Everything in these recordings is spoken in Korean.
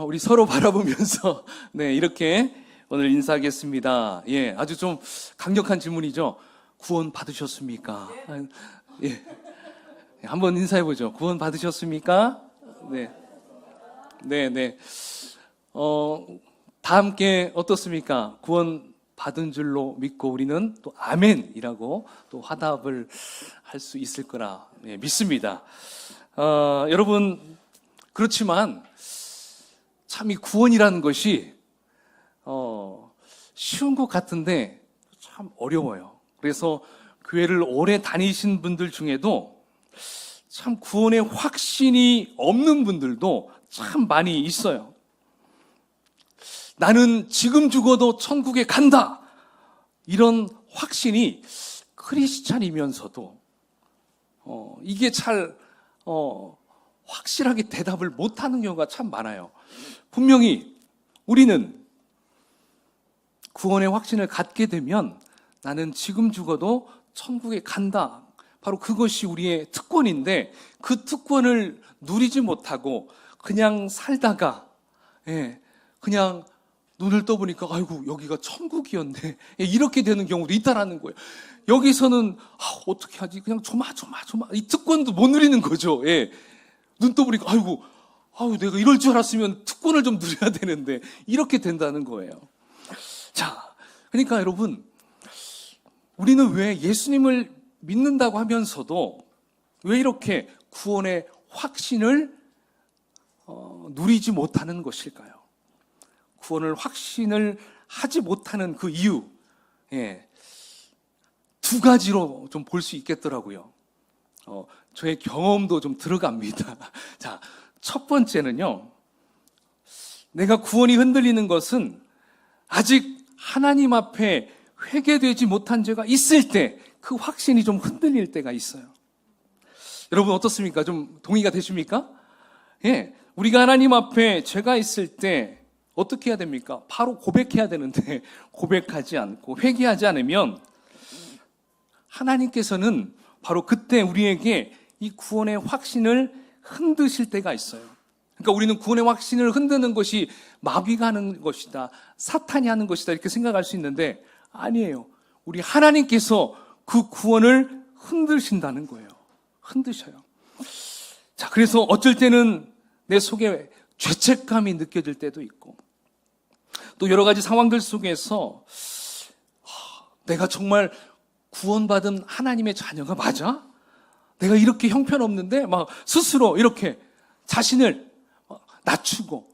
우리 서로 바라보면서 네, 이렇게 오늘 인사하겠습니다. 예, 아주 좀 강력한 질문이죠. 구원 받으셨습니까? 예. 한번 인사해 보죠. 구원 받으셨습니까? 네. 네, 네. 다 함께 어떻습니까? 구원 받은 줄로 믿고 우리는 또 아멘이라고 또 화답을 할 수 있을 거라 믿습니다. 여러분, 그렇지만 참 이 구원이라는 것이 쉬운 것 같은데 참 어려워요. 그래서 교회를 오래 다니신 분들 중에도 참 구원의 확신이 없는 분들도 참 많이 있어요. 나는 지금 죽어도 천국에 간다, 이런 확신이 크리스찬이면서도 이게 잘 확실하게 대답을 못하는 경우가 참 많아요. 분명히 우리는 구원의 확신을 갖게 되면 나는 지금 죽어도 천국에 간다, 바로 그것이 우리의 특권인데 그 특권을 누리지 못하고 그냥 살다가 그냥 눈을 떠보니까 아이고 여기가 천국이었네, 이렇게 되는 경우도 있다라는 거예요. 여기서는 어떻게 하지, 그냥 조마조마 이 특권도 못 누리는 거죠. 눈 떠보니까 아이고 내가 이럴 줄 알았으면 특권을 좀 누려야 되는데, 이렇게 된다는 거예요. 자, 그러니까 여러분, 우리는 왜 예수님을 믿는다고 하면서도 왜 이렇게 구원의 확신을 누리지 못하는 것일까요? 구원을 확신을 하지 못하는 그 이유, 두 가지로 좀 볼 수 있겠더라고요. 저의 경험도 좀 들어갑니다. 자, 첫 번째는요, 내가 구원이 흔들리는 것은 아직 하나님 앞에 회개되지 못한 죄가 있을 때 그 확신이 좀 흔들릴 때가 있어요. 여러분 어떻습니까? 좀 동의가 되십니까? 우리가 하나님 앞에 죄가 있을 때 어떻게 해야 됩니까? 바로 고백해야 되는데 고백하지 않고 회개하지 않으면 하나님께서는 바로 그때 우리에게 이 구원의 확신을 흔드실 때가 있어요. 그러니까 우리는 구원의 확신을 흔드는 것이 마귀가 하는 것이다, 사탄이 하는 것이다, 이렇게 생각할 수 있는데 아니에요. 우리 하나님께서 그 구원을 흔드신다는 거예요. 흔드셔요. 자, 그래서 어쩔 때는 내 속에 죄책감이 느껴질 때도 있고, 또 여러 가지 상황들 속에서 내가 정말 구원받은 하나님의 자녀가 맞아? 내가 이렇게 형편없는데 막 스스로 이렇게 자신을 낮추고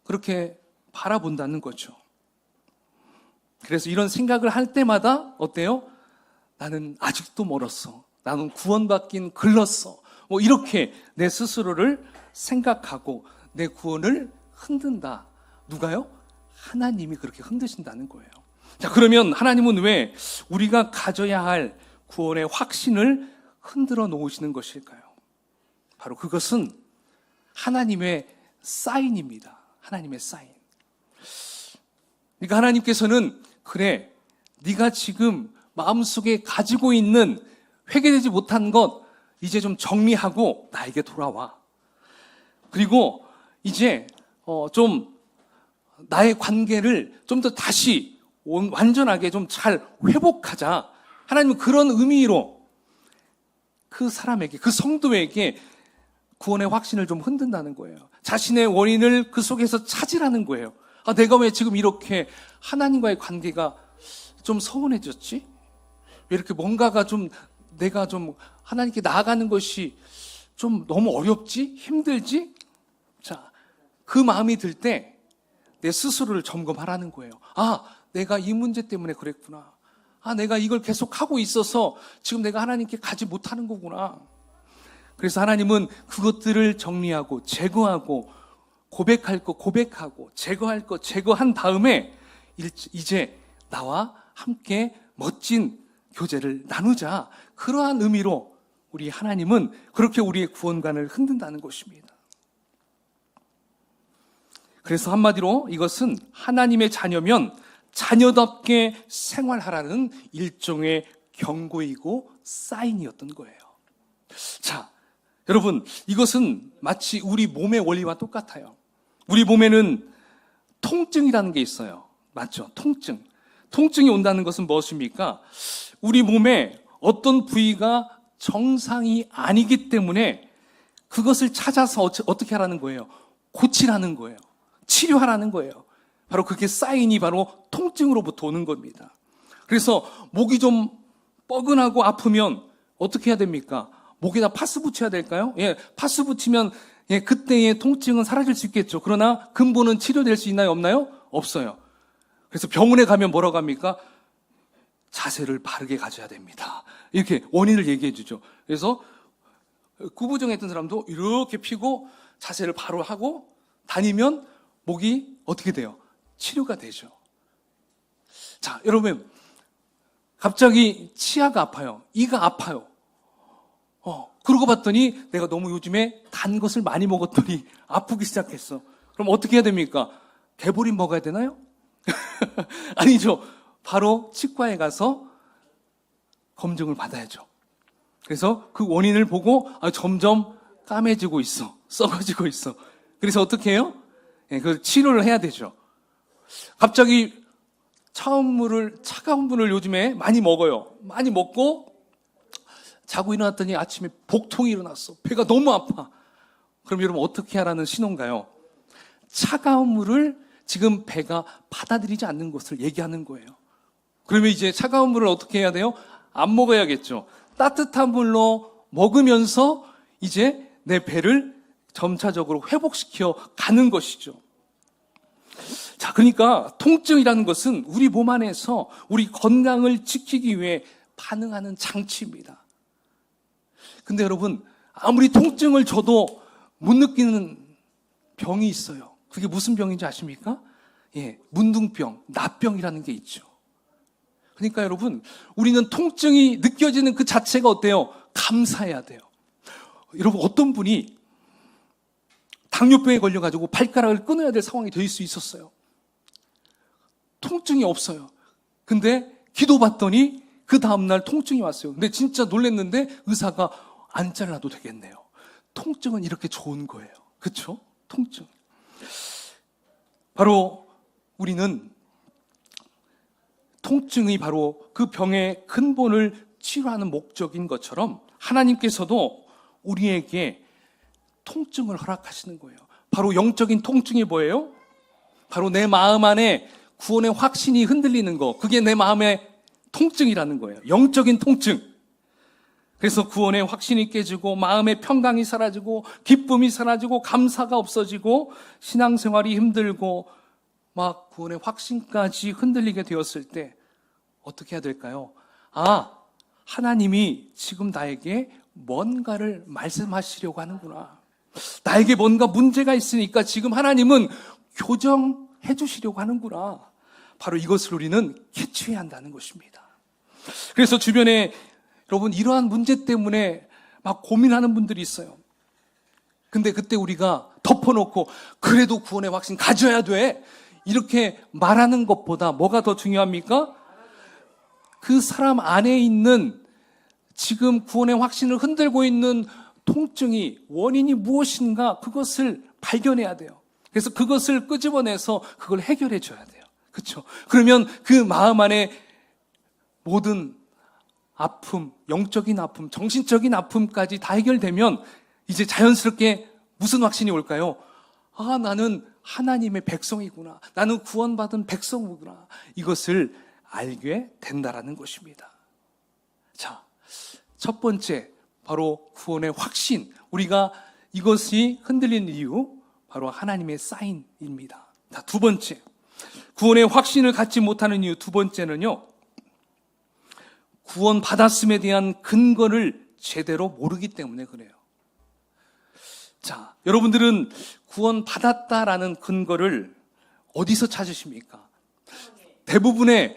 그렇게 바라본다는 거죠. 그래서 이런 생각을 할 때마다 어때요? 나는 아직도 멀었어, 나는 구원받긴 글렀어, 뭐 이렇게 내 스스로를 생각하고 내 구원을 흔든다. 누가요? 하나님이 그렇게 흔드신다는 거예요. 자, 그러면 하나님은 왜 우리가 가져야 할 구원의 확신을 흔들어 놓으시는 것일까요? 바로 그것은 하나님의 사인입니다. 하나님의 사인. 그러니까 하나님께서는 그래, 네가 지금 마음속에 가지고 있는 회개되지 못한 것 이제 좀 정리하고 나에게 돌아와. 그리고 이제 좀 나의 관계를 좀 더 다시 완전하게 좀 잘 회복하자. 하나님은 그런 의미로 그 사람에게, 그 성도에게 구원의 확신을 좀 흔든다는 거예요. 자신의 원인을 그 속에서 찾으라는 거예요. 내가 왜 지금 이렇게 하나님과의 관계가 좀 서운해졌지? 왜 이렇게 뭔가가 좀 내가 좀 하나님께 나아가는 것이 좀 너무 어렵지? 힘들지? 자, 그 마음이 들 때 내 스스로를 점검하라는 거예요. 내가 이 문제 때문에 그랬구나. 내가 이걸 계속 하고 있어서 지금 내가 하나님께 가지 못하는 거구나. 그래서 하나님은 그것들을 정리하고 제거하고, 고백할 거 고백하고, 제거할 거 제거한 다음에 이제 나와 함께 멋진 교제를 나누자. 그러한 의미로 우리 하나님은 그렇게 우리의 구원관을 흔든다는 것입니다. 그래서 한마디로 이것은 하나님의 자녀면 자녀답게 생활하라는 일종의 경고이고 사인이었던 거예요. 자, 여러분, 이것은 마치 우리 몸의 원리와 똑같아요. 우리 몸에는 통증이라는 게 있어요. 맞죠? 통증. 통증이 온다는 것은 무엇입니까? 우리 몸에 어떤 부위가 정상이 아니기 때문에 그것을 찾아서 어떻게 하라는 거예요? 고치라는 거예요. 치료하라는 거예요. 바로 그게 사인이 바로 통증으로부터 오는 겁니다. 그래서 목이 좀 뻐근하고 아프면 어떻게 해야 됩니까? 목에다 파스 붙여야 될까요? 예, 파스 붙이면 그때의 통증은 사라질 수 있겠죠. 그러나 근본은 치료될 수 있나요? 없나요? 없어요. 그래서 병원에 가면 뭐라고 합니까? 자세를 바르게 가져야 됩니다. 이렇게 원인을 얘기해 주죠. 그래서 구부정했던 사람도 이렇게 피고 자세를 바로 하고 다니면 목이 어떻게 돼요? 치료가 되죠. 자, 여러분, 갑자기 치아가 아파요. 이가 아파요. 그러고 봤더니 내가 너무 요즘에 단 것을 많이 먹었더니 아프기 시작했어. 그럼 어떻게 해야 됩니까? 개보린 먹어야 되나요? 아니죠. 바로 치과에 가서 검증을 받아야죠. 그래서 그 원인을 보고 점점 까매지고 있어. 썩어지고 있어. 그래서 어떻게 해요? 그 치료를 해야 되죠. 갑자기 차가운 물을 요즘에 많이 먹어요. 많이 먹고 자고 일어났더니 아침에 복통이 일어났어. 배가 너무 아파. 그럼 여러분 어떻게 하라는 신호인가요? 차가운 물을 지금 배가 받아들이지 않는 것을 얘기하는 거예요. 그러면 이제 차가운 물을 어떻게 해야 돼요? 안 먹어야겠죠. 따뜻한 물로 먹으면서 이제 내 배를 점차적으로 회복시켜 가는 것이죠. 자, 그러니까 통증이라는 것은 우리 몸 안에서 우리 건강을 지키기 위해 반응하는 장치입니다. 근데 여러분, 아무리 통증을 줘도 못 느끼는 병이 있어요. 그게 무슨 병인지 아십니까? 예, 문둥병, 납병이라는 게 있죠. 그러니까 여러분, 우리는 통증이 느껴지는 그 자체가 어때요? 감사해야 돼요. 여러분, 어떤 분이 당뇨병에 걸려가지고 발가락을 끊어야 될 상황이 될 수 있었어요. 통증이 없어요. 근데 기도받더니 그 다음날 통증이 왔어요. 근데 진짜 놀랐는데 의사가 안 잘라도 되겠네요. 통증은 이렇게 좋은 거예요. 그렇죠? 통증. 바로 우리는 통증이 바로 그 병의 근본을 치료하는 목적인 것처럼 하나님께서도 우리에게 통증을 허락하시는 거예요. 바로 영적인 통증이 뭐예요? 바로 내 마음 안에 구원의 확신이 흔들리는 거. 그게 내 마음의 통증이라는 거예요. 영적인 통증. 그래서 구원의 확신이 깨지고 마음의 평강이 사라지고 기쁨이 사라지고 감사가 없어지고 신앙생활이 힘들고 막 구원의 확신까지 흔들리게 되었을 때 어떻게 해야 될까요? 하나님이 지금 나에게 뭔가를 말씀하시려고 하는구나. 나에게 뭔가 문제가 있으니까 지금 하나님은 교정해 주시려고 하는구나. 바로 이것을 우리는 캐치해야 한다는 것입니다. 그래서 주변에 여러분 이러한 문제 때문에 막 고민하는 분들이 있어요. 근데 그때 우리가 덮어놓고 그래도 구원의 확신 가져야 돼. 이렇게 말하는 것보다 뭐가 더 중요합니까? 그 사람 안에 있는 지금 구원의 확신을 흔들고 있는 통증이 원인이 무엇인가 그것을 발견해야 돼요. 그래서 그것을 끄집어내서 그걸 해결해 줘야 돼요. 그렇죠? 그러면 그 마음 안에 모든 아픔, 영적인 아픔, 정신적인 아픔까지 다 해결되면 이제 자연스럽게 무슨 확신이 올까요? 나는 하나님의 백성이구나. 나는 구원받은 백성이구나. 이것을 알게 된다라는 것입니다. 자, 첫 번째 바로 구원의 확신. 우리가 이것이 흔들리는 이유 바로 하나님의 사인입니다. 자, 두 번째. 구원의 확신을 갖지 못하는 이유 두 번째는요. 구원 받았음에 대한 근거를 제대로 모르기 때문에 그래요. 자, 여러분들은 구원 받았다라는 근거를 어디서 찾으십니까? 대부분의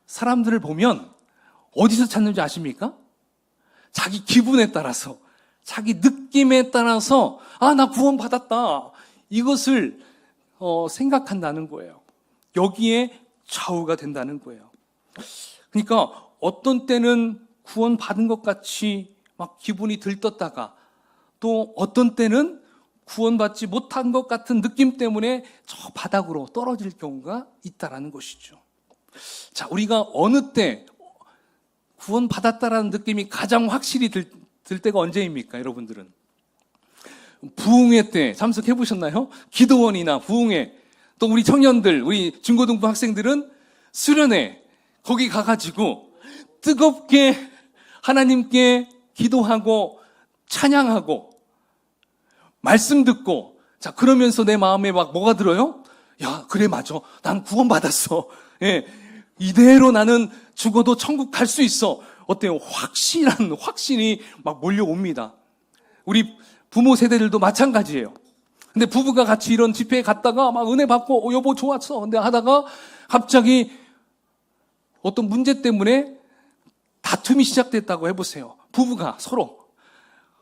사람들을 보면 어디서 찾는지 아십니까? 자기 기분에 따라서, 자기 느낌에 따라서 나 구원 받았다. 이것을 생각한다는 거예요. 여기에 좌우가 된다는 거예요. 그러니까 어떤 때는 구원 받은 것 같이 막 기분이 들떴다가 또 어떤 때는 구원받지 못한 것 같은 느낌 때문에 저 바닥으로 떨어질 경우가 있다라는 것이죠. 자, 우리가 어느 때 구원받았다라는 느낌이 가장 확실히 들 때가 언제입니까, 여러분들은? 부흥회 때 참석해 보셨나요? 기도원이나 부흥회, 또 우리 청년들, 우리 중고등부 학생들은 수련회 거기 가가지고 뜨겁게 하나님께 기도하고 찬양하고 말씀 듣고, 자, 그러면서 내 마음에 막 뭐가 들어요? 야, 그래, 맞아. 난 구원받았어. 예, 이대로 나는 죽어도 천국 갈 수 있어. 어때요? 확실한 확신이 막 몰려옵니다. 우리 부모 세대들도 마찬가지예요. 근데 부부가 같이 이런 집회에 갔다가 막 은혜 받고, 여보 좋았어. 근데 하다가 갑자기 어떤 문제 때문에 다툼이 시작됐다고 해보세요. 부부가 서로.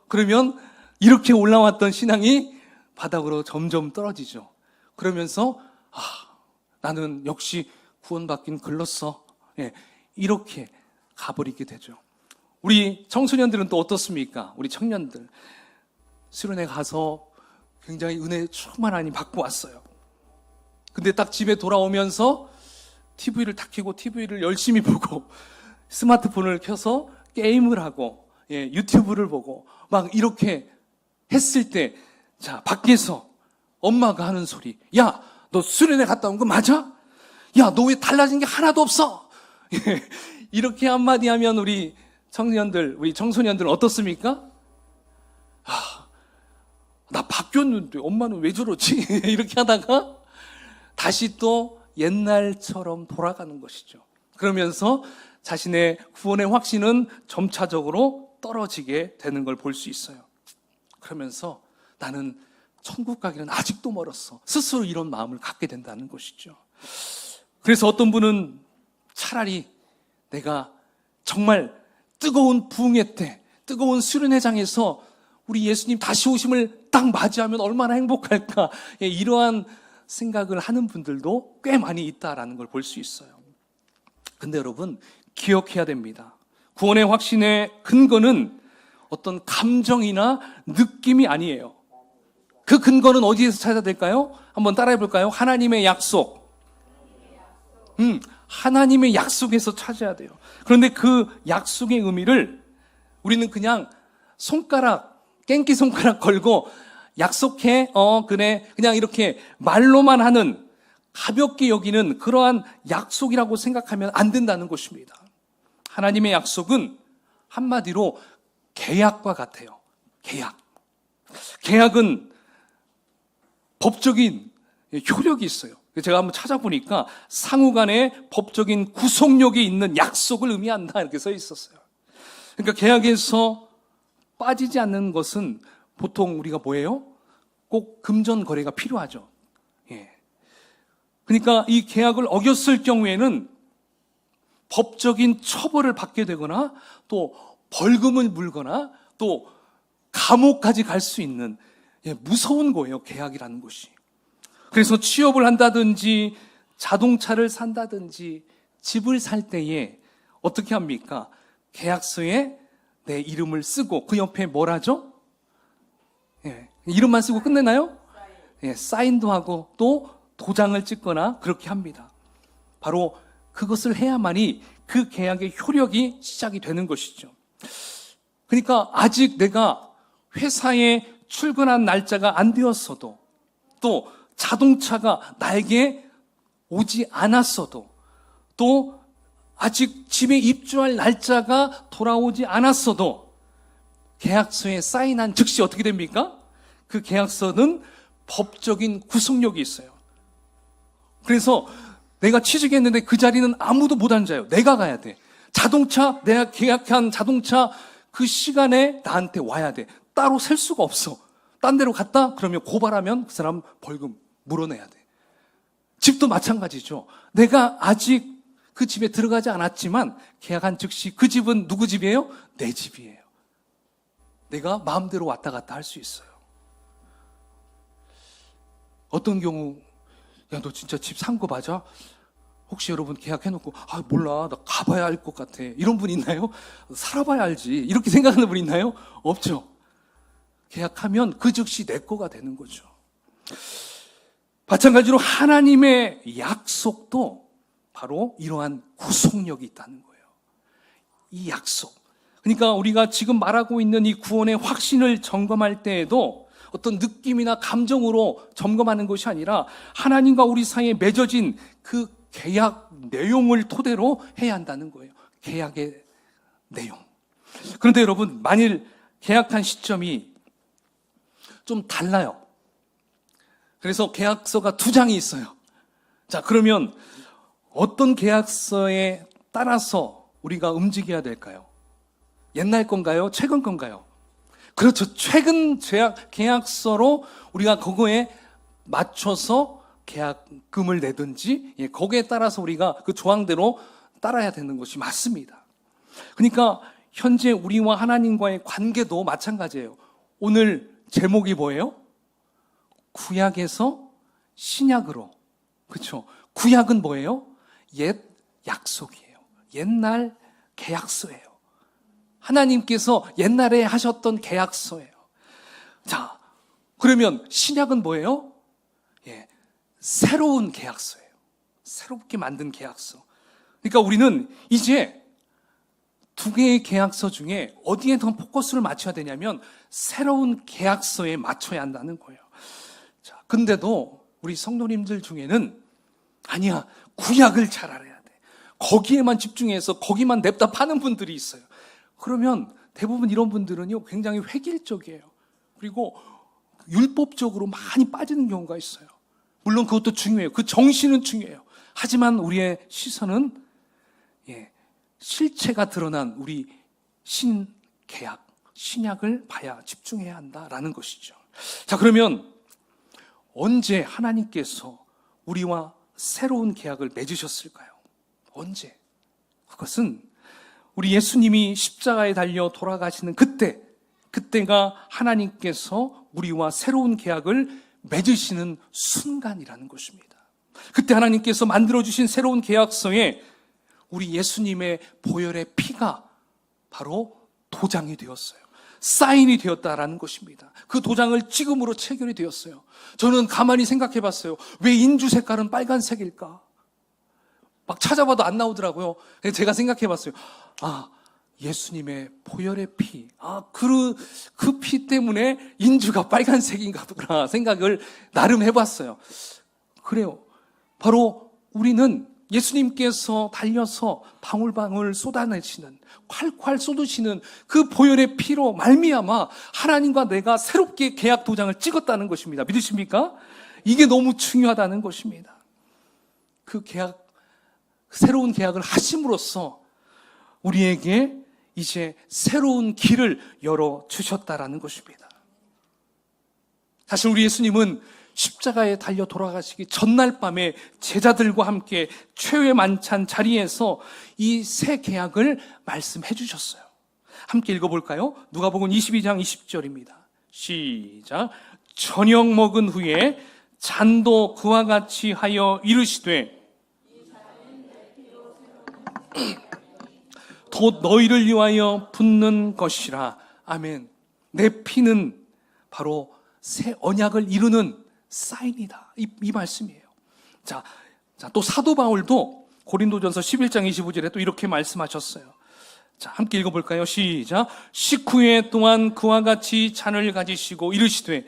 그러면 이렇게 올라왔던 신앙이 바닥으로 점점 떨어지죠. 그러면서 나는 역시 구원받긴 글렀어. 예, 이렇게 가버리게 되죠. 우리 청소년들은 또 어떻습니까? 우리 청년들 수련회 가서 굉장히 은혜 충만하니 받고 왔어요. 근데 딱 집에 돌아오면서 TV를 탁 켜고 TV를 열심히 보고 스마트폰을 켜서 게임을 하고, 예, 유튜브를 보고 막 이렇게 했을 때, 자, 밖에서 엄마가 하는 소리, 야, 너 수련회 갔다 온 거 맞아? 야, 너 왜 달라진 게 하나도 없어? 이렇게 한마디 하면 우리 청년들, 우리 청소년들은 어떻습니까? 나 바뀌었는데 엄마는 왜 저러지? 이렇게 하다가 다시 또 옛날처럼 돌아가는 것이죠. 그러면서 자신의 구원의 확신은 점차적으로 떨어지게 되는 걸 볼 수 있어요. 그러면서 나는 천국 가기는 아직도 멀었어. 스스로 이런 마음을 갖게 된다는 것이죠. 그래서 어떤 분은 차라리 내가 정말 뜨거운 부흥회 때, 뜨거운 수련회장에서 우리 예수님 다시 오심을 딱 맞이하면 얼마나 행복할까, 이러한 생각을 하는 분들도 꽤 많이 있다라는 걸 볼 수 있어요. 근데 여러분, 기억해야 됩니다. 구원의 확신의 근거는 어떤 감정이나 느낌이 아니에요. 그 근거는 어디에서 찾아야 될까요? 한번 따라해 볼까요? 하나님의 약속. 하나님의 약속에서 찾아야 돼요. 그런데 그 약속의 의미를 우리는 그냥 깽기 손가락 걸고 약속해, 그래, 그냥 이렇게 말로만 하는, 가볍게 여기는 그러한 약속이라고 생각하면 안 된다는 것입니다. 하나님의 약속은 한마디로 계약과 같아요. 계약은 법적인 효력이 있어요. 제가 한번 찾아보니까 상호간의 법적인 구속력이 있는 약속을 의미한다, 이렇게 써 있었어요. 그러니까 계약에서 빠지지 않는 것은 보통 우리가 뭐예요? 꼭 금전 거래가 필요하죠. 예. 그러니까 이 계약을 어겼을 경우에는 법적인 처벌을 받게 되거나 또 벌금을 물거나 또 감옥까지 갈 수 있는, 무서운 거예요, 계약이라는 것이. 그래서 취업을 한다든지 자동차를 산다든지 집을 살 때에 어떻게 합니까? 계약서에 내 이름을 쓰고 그 옆에 뭘 하죠? 이름만 쓰고 끝내나요? 사인도 하고 또 도장을 찍거나 그렇게 합니다. 바로 그것을 해야만이 그 계약의 효력이 시작이 되는 것이죠. 그러니까 아직 내가 회사에 출근한 날짜가 안 되었어도, 또 자동차가 나에게 오지 않았어도, 또 아직 집에 입주할 날짜가 돌아오지 않았어도 계약서에 사인한 즉시 어떻게 됩니까? 그 계약서는 법적인 구속력이 있어요. 그래서 내가 취직했는데 그 자리는 아무도 못 앉아요. 내가 가야 돼. 내가 계약한 자동차 그 시간에 나한테 와야 돼. 따로 셀 수가 없어. 딴 데로 갔다? 그러면 고발하면 그 사람 벌금 물어내야 돼. 집도 마찬가지죠. 내가 아직 그 집에 들어가지 않았지만 계약한 즉시 그 집은 누구 집이에요? 내 집이에요. 내가 마음대로 왔다 갔다 할 수 있어요. 어떤 경우, 야, 너 진짜 집 산 거 맞아? 혹시 여러분 계약해놓고, 몰라, 나 가봐야 알 것 같아, 이런 분 있나요? 살아봐야 알지, 이렇게 생각하는 분 있나요? 없죠. 계약하면 그 즉시 내 거가 되는 거죠. 마찬가지로 하나님의 약속도 바로 이러한 구속력이 있다는 거예요. 이 약속. 그러니까 우리가 지금 말하고 있는 이 구원의 확신을 점검할 때에도 어떤 느낌이나 감정으로 점검하는 것이 아니라 하나님과 우리 사이에 맺어진 그 계약 내용을 토대로 해야 한다는 거예요. 계약의 내용. 그런데 여러분, 만일 계약한 시점이 좀 달라요. 그래서 계약서가 2장이 있어요. 자, 그러면 어떤 계약서에 따라서 우리가 움직여야 될까요? 옛날 건가요? 최근 건가요? 그렇죠. 최근 계약서로 우리가 그거에 맞춰서 계약금을 내든지 거기에 따라서 우리가 그 조항대로 따라야 되는 것이 맞습니다. 그러니까 현재 우리와 하나님과의 관계도 마찬가지예요. 오늘 제목이 뭐예요? 구약에서 신약으로. 그렇죠. 구약은 뭐예요? 옛 약속이에요. 옛날 계약서예요. 하나님께서 옛날에 하셨던 계약서예요. 자, 그러면 신약은 뭐예요? 새로운 계약서예요. 새롭게 만든 계약서. 그러니까 우리는 이제 2개의 계약서 중에 어디에 더 포커스를 맞춰야 되냐면 새로운 계약서에 맞춰야 한다는 거예요. 자, 근데도 우리 성도님들 중에는 아니야, 구약을 잘 알아야 돼. 거기에만 집중해서 거기만 냅다 파는 분들이 있어요. 그러면 대부분 이런 분들은요, 굉장히 획일적이에요. 그리고 율법적으로 많이 빠지는 경우가 있어요. 물론 그것도 중요해요. 그 정신은 중요해요. 하지만 우리의 시선은 실체가 드러난 우리 신계약, 신약을 봐야 집중해야 한다라는 것이죠. 자, 그러면 언제 하나님께서 우리와 새로운 계약을 맺으셨을까요? 언제? 그것은 우리 예수님이 십자가에 달려 돌아가시는 그때가 하나님께서 우리와 새로운 계약을 맺으시는 순간이라는 것입니다. 그때 하나님께서 만들어주신 새로운 계약서에 우리 예수님의 보혈의 피가 바로 도장이 되었어요. 사인이 되었다라는 것입니다. 그 도장을 찍음으로 체결이 되었어요. 저는 가만히 생각해 봤어요. 왜 인주 색깔은 빨간색일까? 막 찾아봐도 안 나오더라고요. 제가 생각해 봤어요. 아, 예수님의 보혈의 피. 그 피 때문에 인주가 빨간색인가 보다 생각을 나름 해봤어요. 그래요. 바로 우리는 예수님께서 달려서 방울방울 쏟아내시는, 콸콸 쏟으시는 그 보혈의 피로 말미암아 하나님과 내가 새롭게 계약 도장을 찍었다는 것입니다. 믿으십니까? 이게 너무 중요하다는 것입니다. 그 계약, 새로운 계약을 하심으로써 우리에게 이제 새로운 길을 열어주셨다라는 것입니다. 사실 우리 예수님은 십자가에 달려 돌아가시기 전날 밤에 제자들과 함께 최후의 만찬 자리에서 이 새 계약을 말씀해 주셨어요. 함께 읽어볼까요? 누가복음 22장 20절입니다. 시작. 저녁 먹은 후에 잔도 그와 같이 하여 이르시되 곧 너희를 위하여 붓는 것이라. 아멘. 내 피는 바로 새 언약을 이루는 사인이다. 이 말씀이에요. 자, 또 사도 바울도 고린도전서 11장 25절에 또 이렇게 말씀하셨어요. 자, 함께 읽어볼까요? 시작. 식후에 또한 그와 같이 잔을 가지시고 이르시되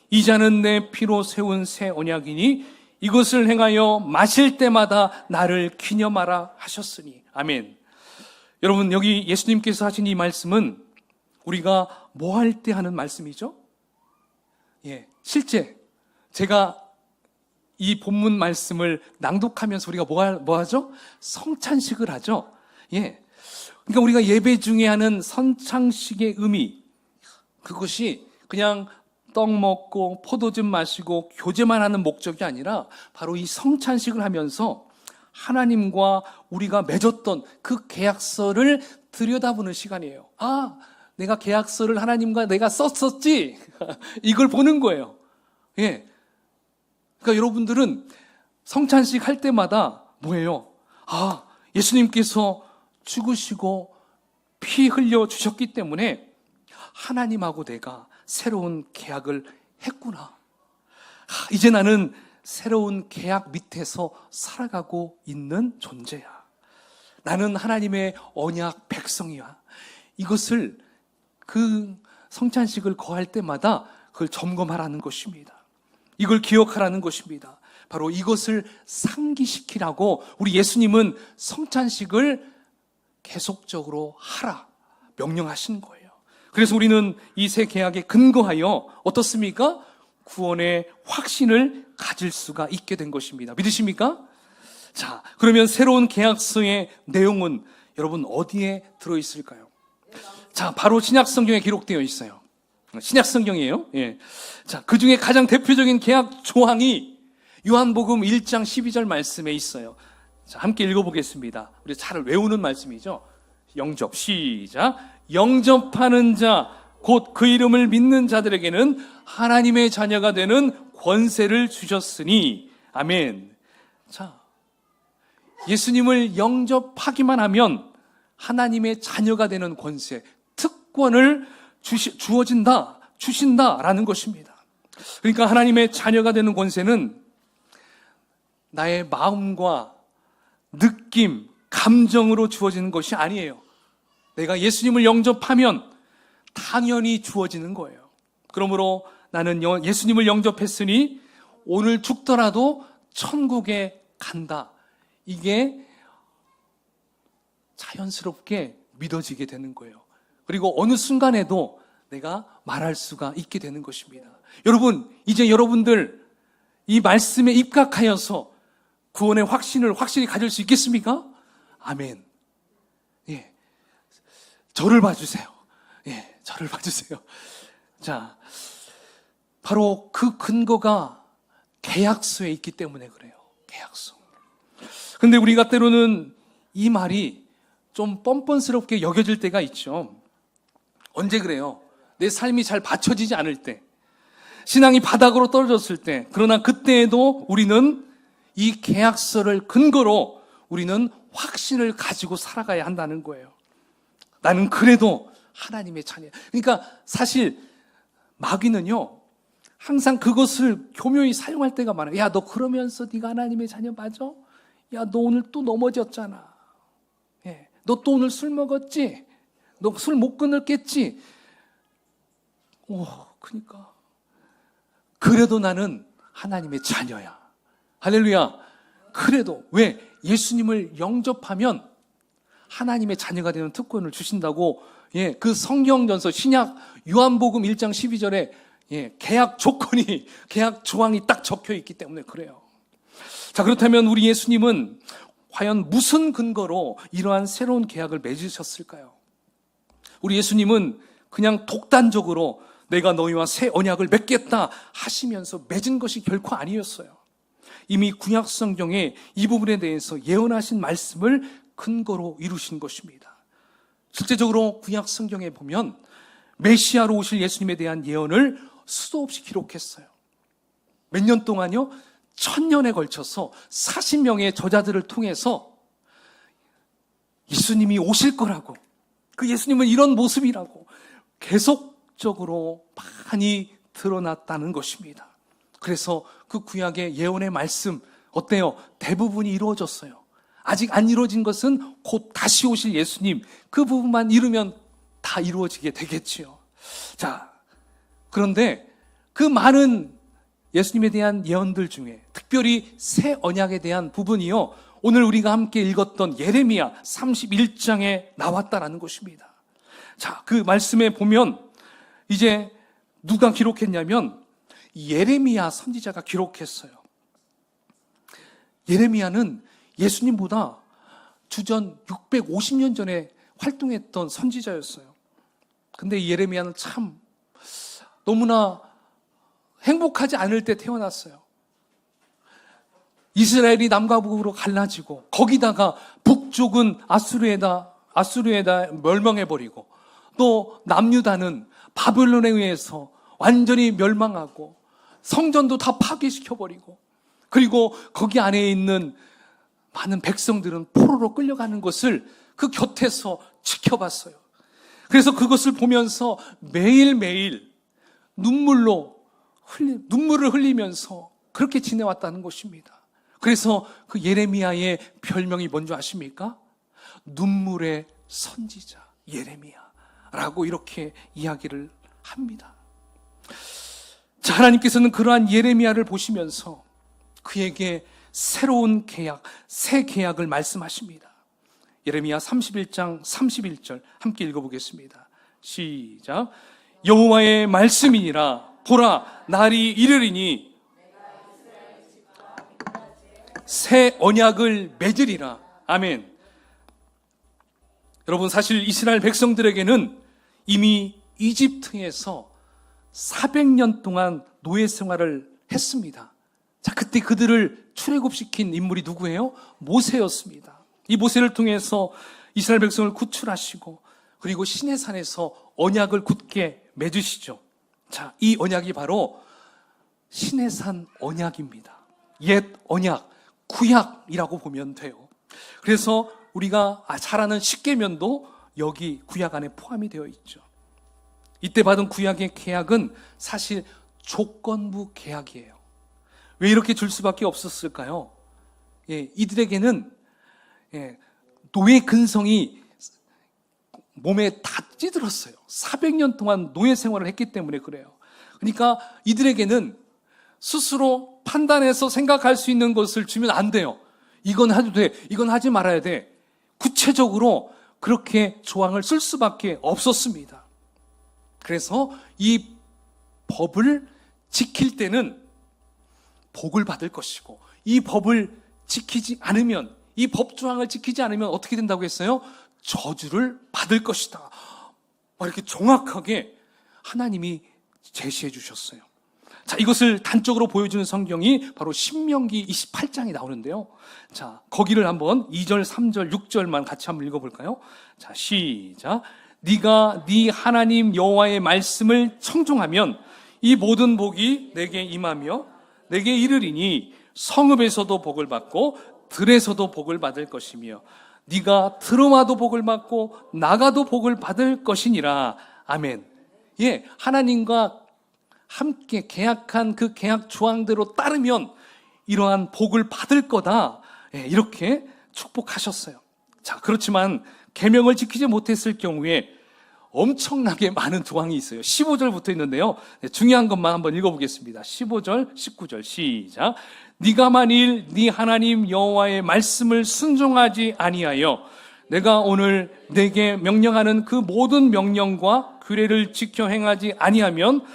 이 잔은 내 피로 세운 새 언약이니 이것을 행하여 마실 때마다 나를 기념하라 하셨으니. 아멘. 여러분, 여기 예수님께서 하신 이 말씀은 우리가 뭐 할 때 하는 말씀이죠? 실제 제가 이 본문 말씀을 낭독하면서 우리가 뭐 하죠? 성찬식을 하죠. 그러니까 우리가 예배 중에 하는 성찬식의 의미, 그것이 그냥 떡 먹고 포도즙 마시고 교제만 하는 목적이 아니라 바로 이 성찬식을 하면서 하나님과 우리가 맺었던 그 계약서를 들여다보는 시간이에요. 내가 계약서를 하나님과 내가 썼었지. 이걸 보는 거예요. 그러니까 여러분들은 성찬식 할 때마다 뭐예요? 예수님께서 죽으시고 피 흘려 주셨기 때문에 하나님하고 내가 새로운 계약을 했구나. 이제 나는 새로운 계약 밑에서 살아가고 있는 존재야. 나는 하나님의 언약 백성이야. 이것을 그 성찬식을 거할 때마다 그걸 점검하라는 것입니다. 이걸 기억하라는 것입니다. 바로 이것을 상기시키라고 우리 예수님은 성찬식을 계속적으로 하라 명령하신 거예요. 그래서 우리는 이 새 계약에 근거하여 어떻습니까? 구원의 확신을 가질 수가 있게 된 것입니다. 믿으십니까? 자, 그러면 새로운 계약서의 내용은 여러분 어디에 들어있을까요? 자, 바로 신약성경에 기록되어 있어요. 신약성경이에요. 예. 자, 그 중에 가장 대표적인 계약 조항이 요한복음 1장 12절 말씀에 있어요. 자, 함께 읽어보겠습니다. 우리 잘 외우는 말씀이죠. 영접, 시작. 영접하는 자, 곧 그 이름을 믿는 자들에게는 하나님의 자녀가 되는 권세를 주셨으니. 아멘. 자, 예수님을 영접하기만 하면 하나님의 자녀가 되는 권세, 특권을 주신다라는 것입니다. 그러니까 하나님의 자녀가 되는 권세는 나의 마음과 느낌, 감정으로 주어지는 것이 아니에요. 내가 예수님을 영접하면 당연히 주어지는 거예요. 그러므로 나는 예수님을 영접했으니 오늘 죽더라도 천국에 간다. 이게 자연스럽게 믿어지게 되는 거예요. 그리고 어느 순간에도 내가 말할 수가 있게 되는 것입니다. 여러분, 이제 여러분들 이 말씀에 입각하여서 구원의 확신을 확실히 가질 수 있겠습니까? 아멘. 예. 저를 봐주세요. 예, 저를 봐주세요. 자, 바로 그 근거가 계약서에 있기 때문에 그래요. 계약서. 근데 우리가 때로는 이 말이 좀 뻔뻔스럽게 여겨질 때가 있죠. 언제 그래요? 내 삶이 잘 받쳐지지 않을 때, 신앙이 바닥으로 떨어졌을 때, 그러나 그때에도 우리는 이 계약서를 근거로 우리는 확신을 가지고 살아가야 한다는 거예요. 나는 그래도 하나님의 자녀. 그러니까 사실 마귀는요, 항상 그것을 교묘히 사용할 때가 많아요. 야, 너 그러면서 네가 하나님의 자녀 맞아? 야, 너 오늘 또 넘어졌잖아. 예, 너 또 오늘 술 먹었지? 너 술 못 끊었겠지? 그러니까 그래도 나는 하나님의 자녀야. 할렐루야. 그래도 왜? 예수님을 영접하면 하나님의 자녀가 되는 특권을 주신다고, 예, 그 성경전서 신약 요한복음 1장 12절에 예, 계약 조건이, 계약 조항이 딱 적혀 있기 때문에 그래요. 자, 그렇다면 우리 예수님은 과연 무슨 근거로 이러한 새로운 계약을 맺으셨을까요? 우리 예수님은 그냥 독단적으로 내가 너희와 새 언약을 맺겠다 하시면서 맺은 것이 결코 아니었어요. 이미 구약 성경에 이 부분에 대해서 예언하신 말씀을 근거로 이루신 것입니다. 실제적으로 구약 성경에 보면 메시아로 오실 예수님에 대한 예언을 수도 없이 기록했어요. 몇 년 동안요? 1000년에 걸쳐서 40명의 저자들을 통해서 예수님이 오실 거라고, 그 예수님은 이런 모습이라고 계속적으로 많이 드러났다는 것입니다. 그래서 그 구약의 예언의 말씀 어때요? 대부분이 이루어졌어요. 아직 안 이루어진 것은 곧 다시 오실 예수님, 그 부분만 이루면 다 이루어지게 되겠지요. 자, 그런데 그 많은 예수님에 대한 예언들 중에 특별히 새 언약에 대한 부분이요, 오늘 우리가 함께 읽었던 예레미야 31장에 나왔다라는 것입니다. 자, 그 말씀에 보면 이제 누가 기록했냐면 예레미야 선지자가 기록했어요. 예레미야는 예수님보다 주전 650년 전에 활동했던 선지자였어요. 근데 예레미야는 참 너무나 행복하지 않을 때 태어났어요. 이스라엘이 남과 북으로 갈라지고 거기다가 북쪽은 아수르에다 멸망해버리고 또 남유다는 바벨론에 의해서 완전히 멸망하고 성전도 다 파괴시켜버리고 그리고 거기 안에 있는 많은 백성들은 포로로 끌려가는 것을 그 곁에서 지켜봤어요. 그래서 그것을 보면서 매일매일 눈물을 흘리면서 그렇게 지내왔다는 것입니다. 그래서 그 예레미야의 별명이 뭔지 아십니까? 눈물의 선지자 예레미야라고 이렇게 이야기를 합니다. 자, 하나님께서는 그러한 예레미야를 보시면서 그에게 새로운 계약, 새 계약을 말씀하십니다. 예레미야 31장 31절 함께 읽어보겠습니다. 시작. 여호와의 말씀이니라. 보라, 날이 이르리니 새 언약을 맺으리라. 아멘. 여러분, 사실 이스라엘 백성들에게는 이미 이집트에서 400년 동안 노예 생활을 했습니다. 자, 그때 그들을 출애굽시킨 인물이 누구예요? 모세였습니다. 이 모세를 통해서 이스라엘 백성을 구출하시고 그리고 시내산에서 언약을 굳게 맺으시죠. 자, 이 언약이 바로 시내산 언약입니다. 옛 언약, 구약이라고 보면 돼요. 그래서 우리가 잘 아는 십계명도 여기 구약 안에 포함이 되어 있죠. 이때 받은 구약의 계약은 사실 조건부 계약이에요. 왜 이렇게 줄 수밖에 없었을까요? 이들에게는 노예 근성이 몸에 다 찌들었어요. 400년 동안 노예 생활을 했기 때문에 그래요. 그러니까 이들에게는 스스로 판단해서 생각할 수 있는 것을 주면 안 돼요. 이건 해도 돼, 이건 하지 말아야 돼. 구체적으로 그렇게 조항을 쓸 수밖에 없었습니다. 그래서 이 법을 지킬 때는 복을 받을 것이고, 이 법을 지키지 않으면, 이 법조항을 지키지 않으면 어떻게 된다고 했어요? 저주를 받을 것이다. 이렇게 정확하게 하나님이 제시해 주셨어요. 자, 이것을 단적으로 보여주는 성경이 바로 신명기 28장이 나오는데요. 자, 거기를 한번 2절, 3절, 6절만 같이 한번 읽어볼까요? 자, 시작. 네가 네 하나님 여호와의 말씀을 청종하면 이 모든 복이 내게 임하며 내게 이르리니 성읍에서도 복을 받고 들에서도 복을 받을 것이며 네가 들어와도 복을 받고 나가도 복을 받을 것이니라. 아멘. 하나님과 함께 계약한 그 계약 조항대로 따르면 이러한 복을 받을 거다. 이렇게 축복하셨어요. 자, 그렇지만 계명을 지키지 못했을 경우에 엄청나게 많은 조항이 있어요. 15절부터 있는데요. 중요한 것만 한번 읽어보겠습니다. 15절, 19절 시작. 네가 만일 네 하나님 여호와의 말씀을 순종하지 아니하여 내가 오늘 내게 명령하는 그 모든 명령과 규례를 지켜 행하지 아니하면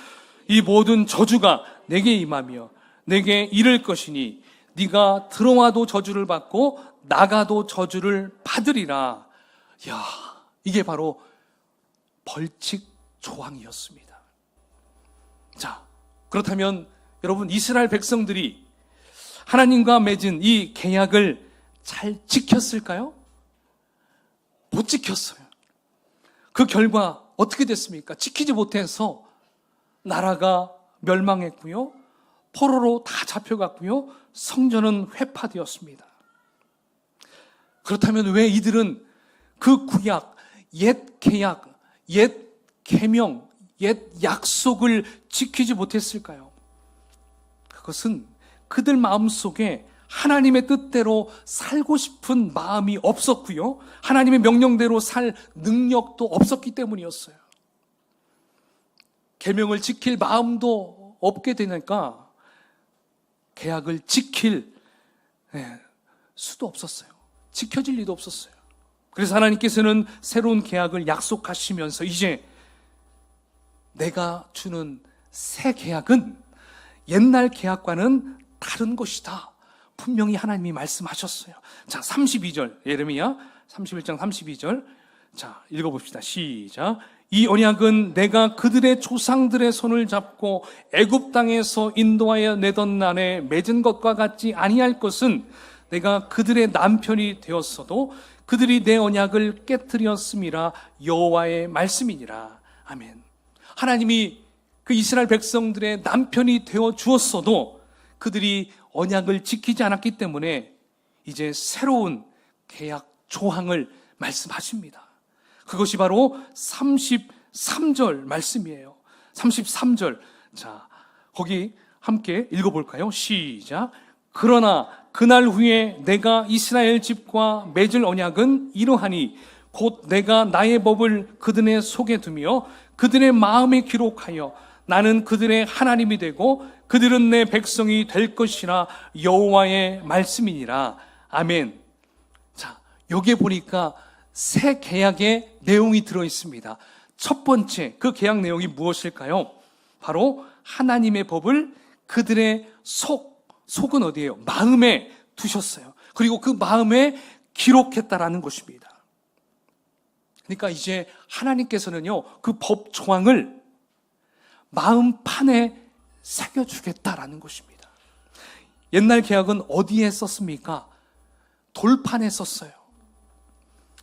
이 모든 저주가 내게 임하며 내게 이를 것이니 네가 들어와도 저주를 받고 나가도 저주를 받으리라. 이게 바로 벌칙 조항이었습니다. 자, 그렇다면 여러분, 이스라엘 백성들이 하나님과 맺은 이 계약을 잘 지켰을까요? 못 지켰어요. 그 결과 어떻게 됐습니까? 지키지 못해서 나라가 멸망했고요, 포로로 다 잡혀갔고요, 성전은 회파되었습니다. 그렇다면 왜 이들은 그 구약, 옛 계약, 옛 계명, 옛 약속을 지키지 못했을까요? 그것은 그들 마음속에 하나님의 뜻대로 살고 싶은 마음이 없었고요, 하나님의 명령대로 살 능력도 없었기 때문이었어요. 계명을 지킬 마음도 없게 되니까 계약을 지킬 수도 없었어요. 지켜질 리도 없었어요. 그래서 하나님께서는 새로운 계약을 약속하시면서 이제 내가 주는 새 계약은 옛날 계약과는 다른 것이다. 분명히 하나님이 말씀하셨어요. 자, 32절, 예레미야 31장 32절. 자, 읽어봅시다. 시작. 이 언약은 내가 그들의 조상들의 손을 잡고 애굽 땅에서 인도하여 내던 날에 맺은 것과 같지 아니할 것은 내가 그들의 남편이 되었어도 그들이 내 언약을 깨뜨렸음이라. 여호와의 말씀이니라. 아멘. 하나님이 그 이스라엘 백성들의 남편이 되어 주었어도 그들이 언약을 지키지 않았기 때문에 이제 새로운 계약 조항을 말씀하십니다. 그것이 바로 33절 말씀이에요. 33절 자, 거기 함께 읽어볼까요? 시작. 그러나 그날 후에 내가 이스라엘 집과 맺을 언약은 이러하니 곧 내가 나의 법을 그들의 속에 두며 그들의 마음에 기록하여 나는 그들의 하나님이 되고 그들은 내 백성이 될 것이라 여호와의 말씀이니라. 아멘. 자, 여기에 보니까 새 계약의 내용이 들어있습니다. 첫 번째, 그 계약 내용이 무엇일까요? 바로 하나님의 법을 그들의 속은 어디예요? 마음에 두셨어요. 그리고 그 마음에 기록했다라는 것입니다. 그러니까 이제 하나님께서는요, 그 법 조항을 마음판에 새겨주겠다라는 것입니다. 옛날 계약은 어디에 썼습니까? 돌판에 썼어요.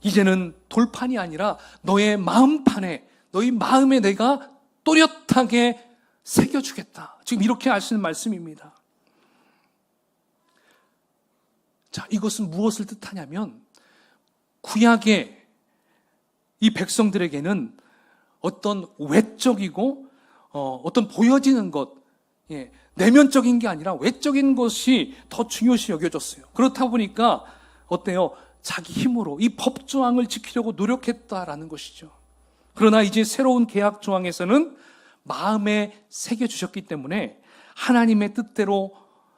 이제는 돌판이 아니라 너의 마음판에, 너희 마음에 내가 또렷하게 새겨주겠다. 지금 이렇게 하시는 말씀입니다. 자, 이것은 무엇을 뜻하냐면 구약의 이 백성들에게는 어떤 외적이고 어떤 보여지는 것, 내면적인 게 아니라 외적인 것이 더 중요시 여겨졌어요. 그렇다 보니까 어때요? 자기 힘으로 이 법조항을 지키려고 노력했다라는 것이죠. 그러나 이제 새로운 계약 조항에서는 마음에 새겨주셨기 때문에 하나님의 뜻대로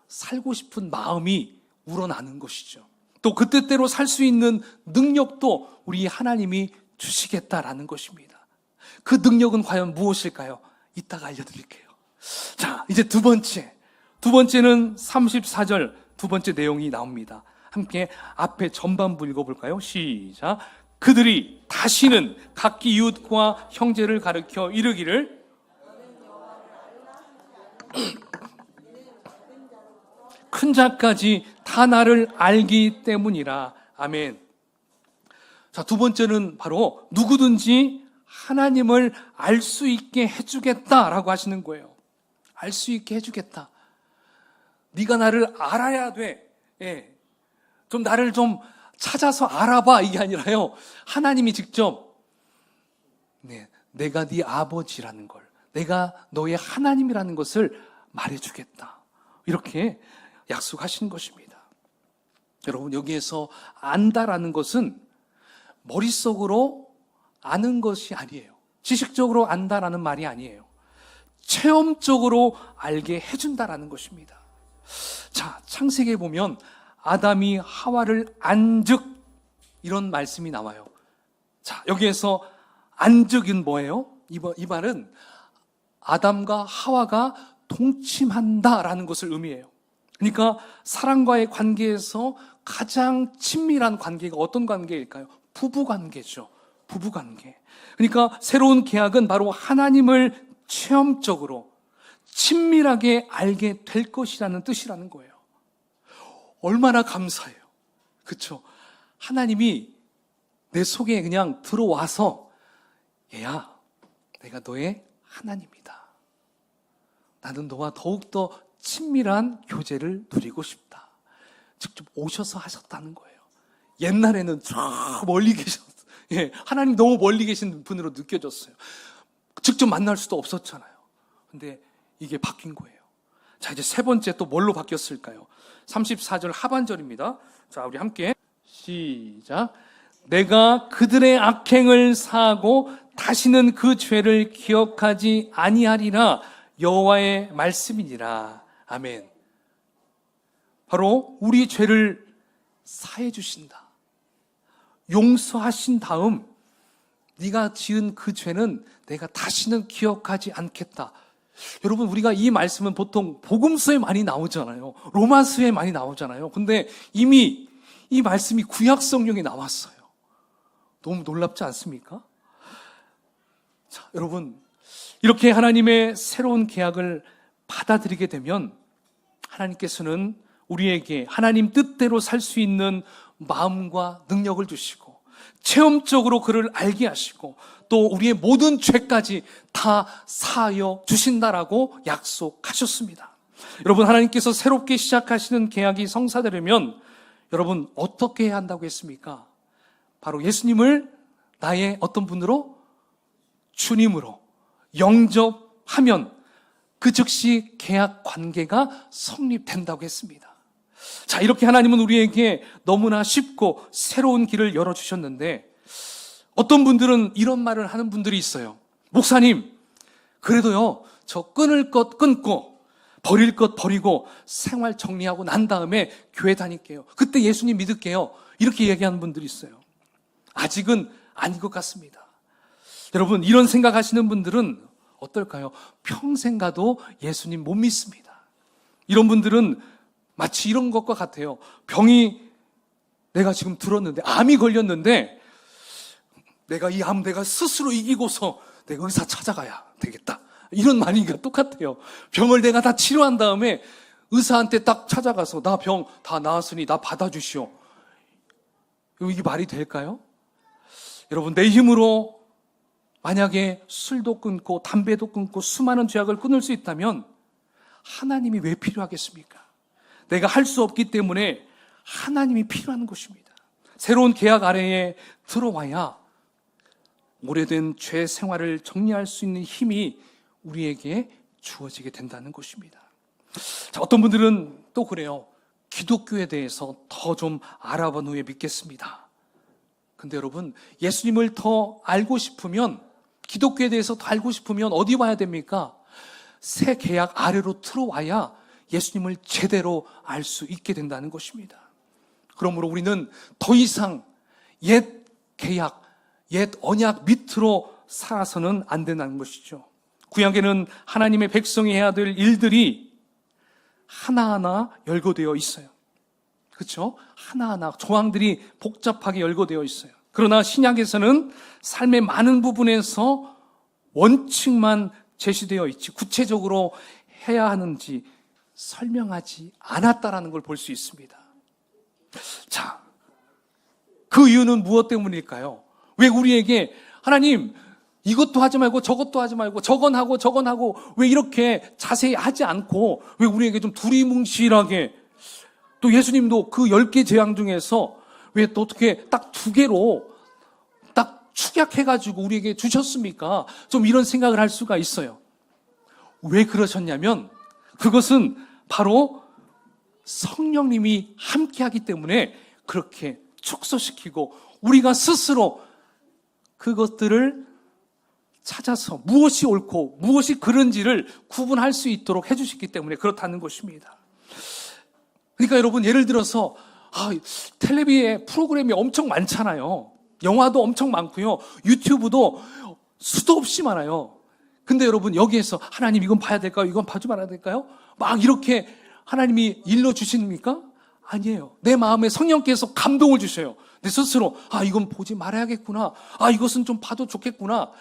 살고 싶은 마음이 우러나는 것이죠. 또 그 뜻대로 살 수 있는 능력도 우리 하나님이 주시겠다라는 것입니다. 그 능력은 과연 무엇일까요? 이따가 알려드릴게요. 자, 이제 두 번째는 34절 두 번째 내용이 나옵니다. 함께 앞에 전반부 읽어볼까요? 시작. 그들이 다시는 각기 이웃과 형제를 가르쳐 이르기를 큰 자까지 다 나를 알기 때문이라. 아멘. 자, 두 번째는 바로 누구든지 하나님을 알 수 있게 해주겠다라고 하시는 거예요. 알 수 있게 해주겠다. 네가 나를 알아야 돼. 좀 나를 좀 찾아서 알아봐. 이게 아니라요. 하나님이 직접 내가 네 아버지라는 걸, 내가 너의 하나님이라는 것을 말해주겠다. 이렇게 약속하시는 것입니다. 여러분, 여기에서 안다라는 것은 머릿속으로 아는 것이 아니에요. 지식적으로 안다라는 말이 아니에요. 체험적으로 알게 해준다라는 것입니다. 자, 창세기에 보면 아담이 하와를 안즉 이런 말씀이 나와요. 자, 여기에서 안즉은 뭐예요? 이 말은 아담과 하와가 동침한다라는 것을 의미해요. 그러니까 사람과의 관계에서 가장 친밀한 관계가 어떤 관계일까요? 부부관계죠. 부부관계. 그러니까 새로운 계약은 바로 하나님을 체험적으로 친밀하게 알게 될 것이라는 뜻이라는 거예요. 얼마나 감사해요. 그렇죠? 하나님이 내 속에 그냥 들어와서 얘야, 내가 너의 하나님이다. 나는 너와 더욱더 친밀한 교제를 누리고 싶다. 직접 오셔서 하셨다는 거예요. 옛날에는 저 멀리 계셨어요. 하나님 너무 멀리 계신 분으로 느껴졌어요. 직접 만날 수도 없었잖아요. 근데 이게 바뀐 거예요. 자, 이제 세 번째 또 뭘로 바뀌었을까요? 34절 하반절입니다. 자, 우리 함께 시작. 내가 그들의 악행을 사하고 다시는 그 죄를 기억하지 아니하리라. 여호와의 말씀이니라. 아멘. 바로 우리 죄를 사해 주신다. 용서하신 다음 네가 지은 그 죄는 내가 다시는 기억하지 않겠다. 여러분, 우리가 이 말씀은 보통 복음서에 많이 나오잖아요. 로마서에 많이 나오잖아요. 근데 이미 이 말씀이 구약 성경에 나왔어요. 너무 놀랍지 않습니까? 자, 여러분, 이렇게 하나님의 새로운 계약을 받아들이게 되면 하나님께서는 우리에게 하나님 뜻대로 살 수 있는 마음과 능력을 주시고 체험적으로 그를 알게 하시고 또 우리의 모든 죄까지 다 사하여 주신다라고 약속하셨습니다. 여러분, 하나님께서 새롭게 시작하시는 계약이 성사되려면 여러분 어떻게 해야 한다고 했습니까? 바로 예수님을 나의 어떤 분으로? 주님으로 영접하면 그 즉시 계약 관계가 성립된다고 했습니다. 자, 이렇게 하나님은 우리에게 너무나 쉽고 새로운 길을 열어주셨는데, 어떤 분들은 이런 말을 하는 분들이 있어요. 목사님, 그래도요, 저 끊을 것 끊고 버릴 것 버리고 생활 정리하고 난 다음에 교회 다닐게요. 그때 예수님 믿을게요. 이렇게 얘기하는 분들이 있어요. 아직은 아닌 것 같습니다. 여러분, 이런 생각하시는 분들은 어떨까요? 평생 가도 예수님 못 믿습니다. 이런 분들은 마치 이런 것과 같아요. 병이 내가 지금 들었는데, 암이 걸렸는데, 내가 이 암 내가 스스로 이기고서 내가 의사 찾아가야 되겠다. 이런 말이니까 똑같아요. 병을 내가 다 치료한 다음에 의사한테 딱 찾아가서 나 병 다 나았으니 나 받아주시오. 이게 말이 될까요? 여러분, 내 힘으로 만약에 술도 끊고 담배도 끊고 수많은 죄악을 끊을 수 있다면 하나님이 왜 필요하겠습니까? 내가 할 수 없기 때문에 하나님이 필요한 것입니다. 새로운 계약 아래에 들어와야 오래된 죄 생활을 정리할 수 있는 힘이 우리에게 주어지게 된다는 것입니다. 자, 어떤 분들은 또 그래요. 기독교에 대해서 더 좀 알아본 후에 믿겠습니다. 근데 여러분, 예수님을 더 알고 싶으면, 기독교에 대해서 더 알고 싶으면 어디 와야 됩니까? 새 계약 아래로 들어와야 예수님을 제대로 알 수 있게 된다는 것입니다. 그러므로 우리는 더 이상 옛 계약, 옛 언약 밑으로 살아서는 안 된다는 것이죠. 구약에는 하나님의 백성이 해야 될 일들이 하나하나 열거되어 있어요. 그렇죠? 하나하나 조항들이 복잡하게 열거되어 있어요. 그러나 신약에서는 삶의 많은 부분에서 원칙만 제시되어 있지 구체적으로 해야 하는지 설명하지 않았다라는 걸 볼 수 있습니다. 자, 그 이유는 무엇 때문일까요? 왜 우리에게 하나님 이것도 하지 말고 저것도 하지 말고 저건 하고 왜 이렇게 자세히 하지 않고 왜 우리에게 좀 두리뭉실하게, 또 예수님도 그 10개 재앙 중에서 왜 또 어떻게 딱 2개로 딱 축약해가지고 우리에게 주셨습니까? 좀 이런 생각을 할 수가 있어요. 왜 그러셨냐면 그것은 바로 성령님이 함께하기 때문에 그렇게 축소시키고 우리가 스스로 그것들을 찾아서 무엇이 옳고 무엇이 그른지를 구분할 수 있도록 해주셨기 때문에 그렇다는 것입니다. 그러니까 여러분, 예를 들어서 텔레비에 프로그램이 엄청 많잖아요. 영화도 엄청 많고요. 유튜브도 수도 없이 많아요. 근데 여러분, 여기에서 하나님 이건 봐야 될까요? 이건 봐지 말아야 될까요? 막 이렇게 하나님이 일러주십니까? 아니에요. 내 마음에 성령께서 감동을 주셔요. 내 스스로 이건 보지 말아야겠구나. 이것은 좀 봐도 좋겠구나.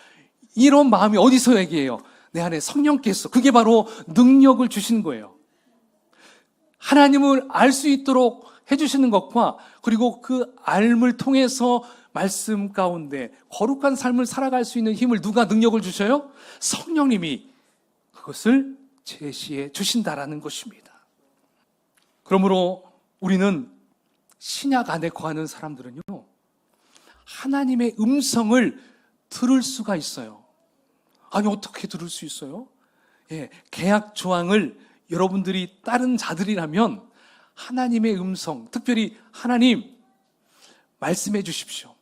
이런 마음이 어디서 얘기해요? 내 안에 성령께서, 그게 바로 능력을 주시는 거예요. 하나님을 알 수 있도록 해주시는 것과, 그리고 그 알을 통해서 말씀 가운데 거룩한 삶을 살아갈 수 있는 힘을 누가 능력을 주셔요? 성령님이 그것을 제시해 주신다라는 것입니다. 그러므로 우리는 신약 안에 거하는 사람들은요, 하나님의 음성을 들을 수가 있어요. 아니, 어떻게 들을 수 있어요? 계약 조항을 여러분들이 따른 자들이라면 하나님의 음성, 특별히 하나님 말씀해 주십시오.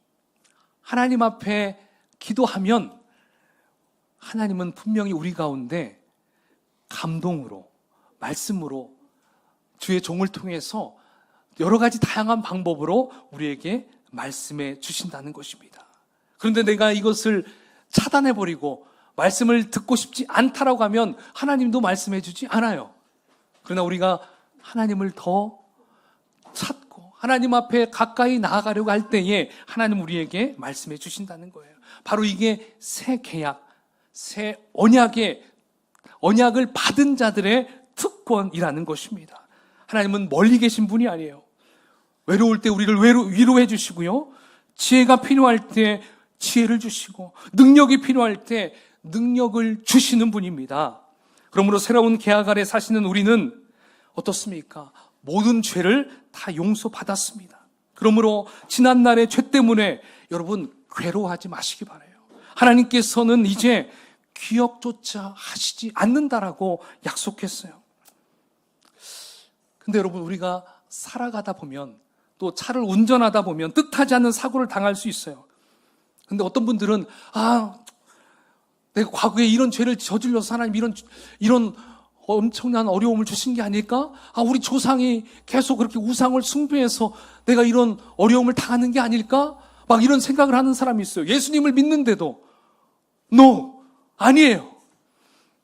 하나님 앞에 기도하면 하나님은 분명히 우리 가운데 감동으로, 말씀으로, 주의 종을 통해서 여러 가지 다양한 방법으로 우리에게 말씀해 주신다는 것입니다. 그런데 내가 이것을 차단해버리고 말씀을 듣고 싶지 않다라고 하면 하나님도 말씀해 주지 않아요. 그러나 우리가 하나님을 더 찾고 하나님 앞에 가까이 나아가려고 할 때에 하나님 우리에게 말씀해 주신다는 거예요. 바로 이게 새 계약, 새 언약을 받은 자들의 특권이라는 것입니다. 하나님은 멀리 계신 분이 아니에요. 외로울 때 우리를 위로해 주시고요, 지혜가 필요할 때 지혜를 주시고 능력이 필요할 때 능력을 주시는 분입니다. 그러므로 새로운 계약 아래 사시는 우리는 어떻습니까? 모든 죄를 다 용서받았습니다. 그러므로 지난날의 죄 때문에 여러분 괴로워하지 마시기 바라요. 하나님께서는 이제 기억조차 하시지 않는다라고 약속했어요. 근데 여러분, 우리가 살아가다 보면, 또 차를 운전하다 보면 뜻하지 않는 사고를 당할 수 있어요. 근데 어떤 분들은 내가 과거에 이런 죄를 저질러서 하나님 이런 엄청난 어려움을 주신 게 아닐까? 우리 조상이 계속 그렇게 우상을 숭배해서 내가 이런 어려움을 당하는 게 아닐까? 막 이런 생각을 하는 사람이 있어요. 예수님을 믿는데도. No, 아니에요.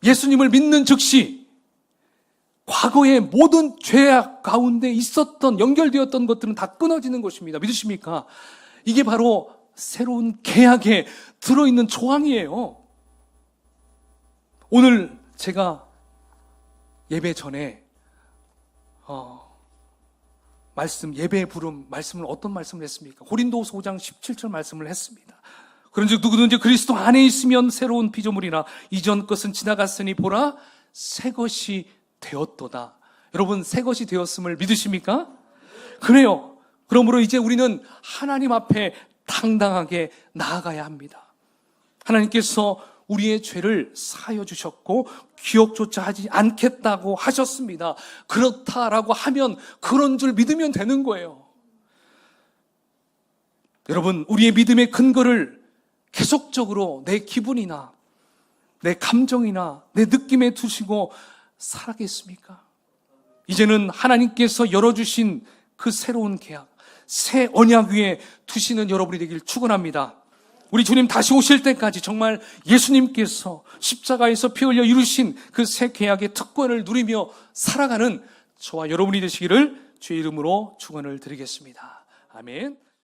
예수님을 믿는 즉시 과거의 모든 죄악 가운데 있었던, 연결되었던 것들은 다 끊어지는 것입니다. 믿으십니까? 이게 바로 새로운 계약에 들어있는 조항이에요. 오늘 제가 예배 전에 예배 부름 말씀을 어떤 말씀을 했습니까? 고린도후서 5장 17절 말씀을 했습니다. 그런즉 누구든지 그리스도 안에 있으면 새로운 피조물이나 이전 것은 지나갔으니 보라 새 것이 되었도다. 여러분, 새 것이 되었음을 믿으십니까? 그래요. 그러므로 이제 우리는 하나님 앞에 당당하게 나아가야 합니다. 하나님께서 우리의 죄를 사하여 주셨고 기억조차 하지 않겠다고 하셨습니다. 그렇다라고 하면 그런 줄 믿으면 되는 거예요. 여러분, 우리의 믿음의 근거를 계속적으로 내 기분이나 내 감정이나 내 느낌에 두시고 살아겠습니까? 이제는 하나님께서 열어주신 그 새로운 계약, 새 언약 위에 두시는 여러분이 되길 축원합니다. 우리 주님 다시 오실 때까지 정말 예수님께서 십자가에서 피 흘려 이루신 그 새 계약의 특권을 누리며 살아가는 저와 여러분이 되시기를 주의 이름으로 축원을 드리겠습니다. 아멘.